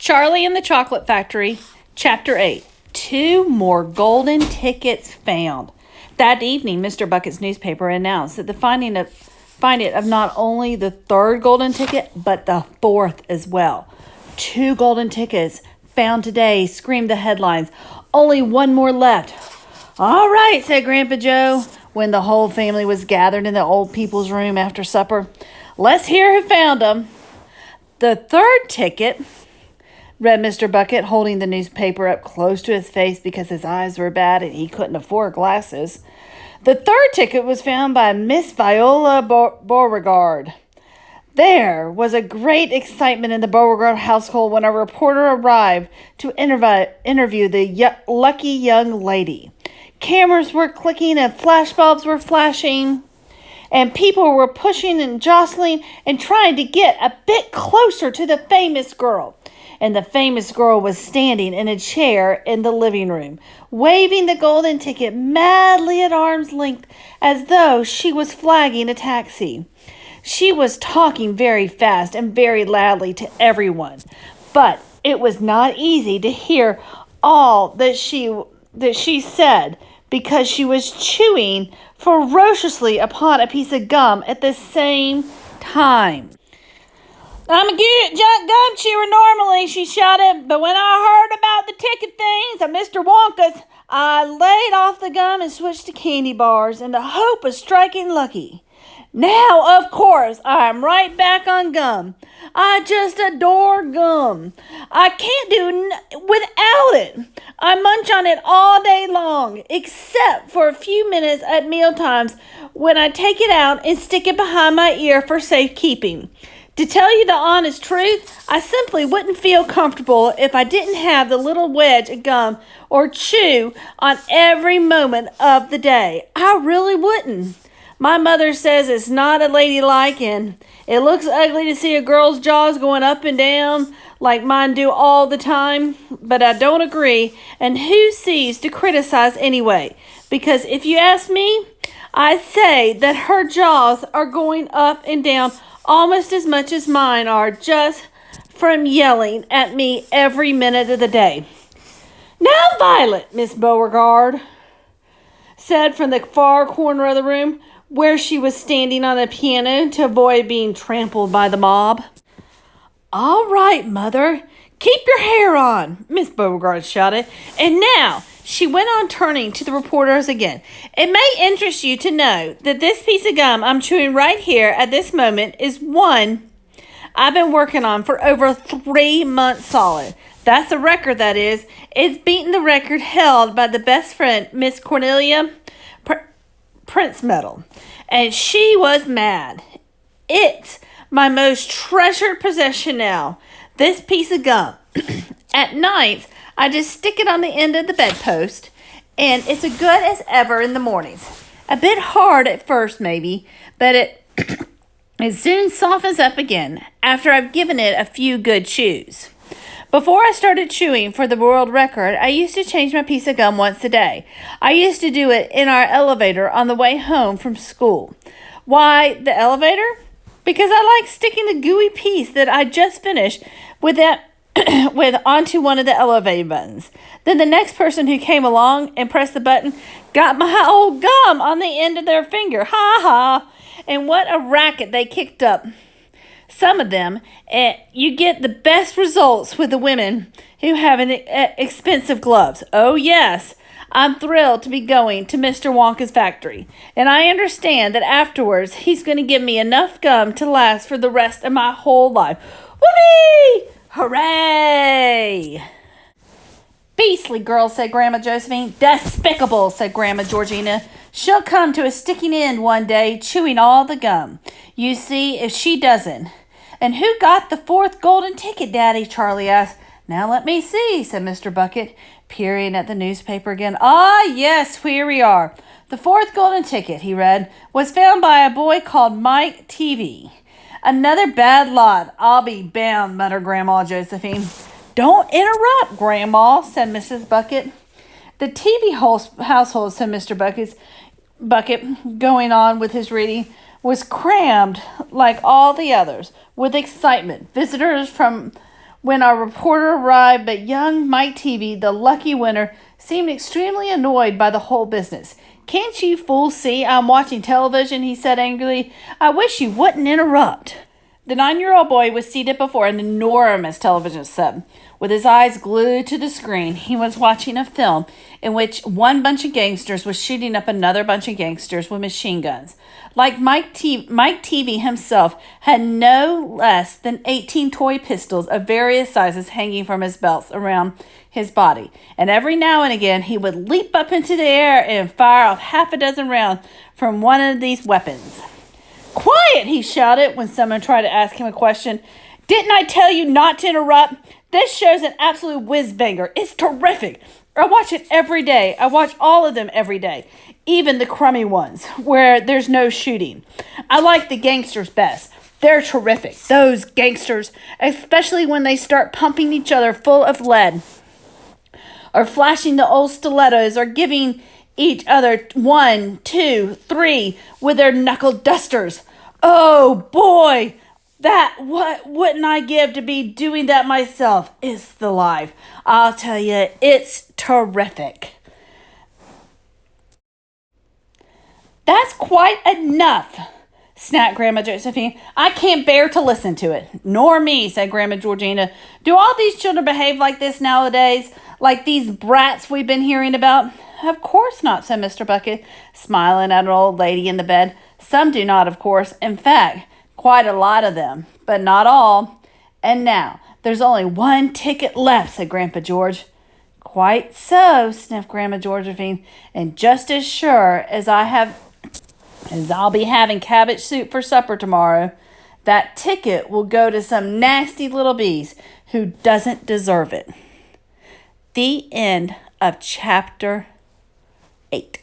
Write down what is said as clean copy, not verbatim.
Charlie and the Chocolate Factory, Chapter 8. 2 more golden tickets found. That evening, Mr. Bucket's newspaper announced that the finding of not only the 3rd golden ticket, but the 4th as well. 2 golden tickets found today, screamed the headlines. Only 1 more left. All right, said Grandpa Joe, when the whole family was gathered in the old people's room after supper. Let's hear who found them. The 3rd ticket, read Mr. Bucket, holding the newspaper up close to his face because his eyes were bad and he couldn't afford glasses. The 3rd ticket was found by Miss Viola Beauregard. There was a great excitement in the Beauregard household when a reporter arrived to interview the lucky young lady. Cameras were clicking and flashbulbs were flashing, and people were pushing and jostling and trying to get a bit closer to the famous girl. And the famous girl was standing in a chair in the living room, waving the golden ticket madly at arm's length as though she was flagging a taxi. She was talking very fast and very loudly to everyone, but it was not easy to hear all that she said because she was chewing ferociously upon a piece of gum at the same time. I'm a good gum chewer normally, she shouted, but when I heard about the ticket things at Mr. Wonka's, I laid off the gum and switched to candy bars in the hope of striking lucky. Now, of course, I'm right back on gum. I just adore gum. I can't do without it. I munch on it all day long, except for a few minutes at mealtimes when I take it out and stick it behind my ear for safekeeping. To tell you the honest truth, I simply wouldn't feel comfortable if I didn't have the little wedge of gum or chew on every moment of the day. I really wouldn't. My mother says it's not a ladylike and it looks ugly to see a girl's jaws going up and down like mine do all the time, but I don't agree, and who sees to criticize anyway? Because if you ask me, I say that her jaws are going up and down almost as much as mine are just from yelling at me every minute of the day. Now, Violet, Miss Beauregard said from the far corner of the room, where she was standing on the piano to avoid being trampled by the mob. All right, Mother, keep your hair on, Miss Beauregard shouted. And now, she went on turning to the reporters again. It may interest you to know that this piece of gum I'm chewing right here at this moment is one I've been working on for over 3 months solid. That's a record, that is. It's beaten the record held by the best friend, Miss Cornelia Prince Medal, and she was mad. It's my most treasured possession now, this piece of gum. At nights, I just stick it on the end of the bedpost, and it's as good as ever in the mornings. A bit hard at first, maybe, but it soon softens up again after I've given it a few good chews. Before I started chewing for the world record, I used to change my piece of gum once a day. I used to do it in our elevator on the way home from school. Why the elevator? Because I like sticking the gooey piece that I just finished with onto one of the elevator buttons. Then the next person who came along and pressed the button got my old gum on the end of their finger. Ha ha! And what a racket they kicked up. Some of them, you get the best results with the women who have expensive gloves. Oh, yes, I'm thrilled to be going to Mr. Wonka's factory. And I understand that afterwards he's going to give me enough gum to last for the rest of my whole life. Whoopee! Hooray! Beastly girl, said Grandma Josephine. Despicable, said Grandma Georgina. She'll come to a sticking end one day, chewing all the gum. You see, if she doesn't. And who got the 4th golden ticket, Daddy? Charlie asked. Now let me see, said Mr. Bucket, peering at the newspaper again. Ah, yes, here we are. The 4th golden ticket, he read, was found by a boy called Mike TV. Another bad lot, I'll be bound, muttered Grandma Josephine. Don't interrupt, Grandma, said Mrs. Bucket. The TV household, said Mr. Bucket, going on with his reading, was crammed like all the others with excitement. Visitors from when our reporter arrived, but young Mike Teavee, the lucky winner, seemed extremely annoyed by the whole business. "Can't you fools see I'm watching television?" he said angrily. "I wish you wouldn't interrupt." The 9-year-old boy was seated before an enormous television set. With his eyes glued to the screen, he was watching a film in which one bunch of gangsters was shooting up another bunch of gangsters with machine guns. Like Mike Teavee himself had no less than 18 toy pistols of various sizes hanging from his belts around his body. And every now and again, he would leap up into the air and fire off half a dozen rounds from one of these weapons. "Quiet!" he shouted when someone tried to ask him a question. "Didn't I tell you not to interrupt? This show's an absolute whiz-banger. It's terrific. I watch it every day. I watch all of them every day, even the crummy ones where there's no shooting. I like the gangsters best. They're terrific. Those gangsters, especially when they start pumping each other full of lead, or flashing the old stilettos, or giving each other 1, 2, 3 with their knuckle dusters. Oh boy, what wouldn't I give to be doing that myself? It's the life. I'll tell you, it's terrific." "That's quite enough," snapped Grandma Josephine. "I can't bear to listen to it." "Nor me," said Grandma Georgina. "Do all these children behave like this nowadays? Like these brats we've been hearing about?" "Of course not," said Mr. Bucket, smiling at an old lady in the bed. "Some do not, of course. In fact, quite a lot of them, but not all. And now, there's only one ticket left," said Grandpa George. "Quite so," sniffed Grandma Josephine. "And just as sure as I'll be having cabbage soup for supper tomorrow, that ticket will go to some nasty little beast who doesn't deserve it." The end of chapter 8.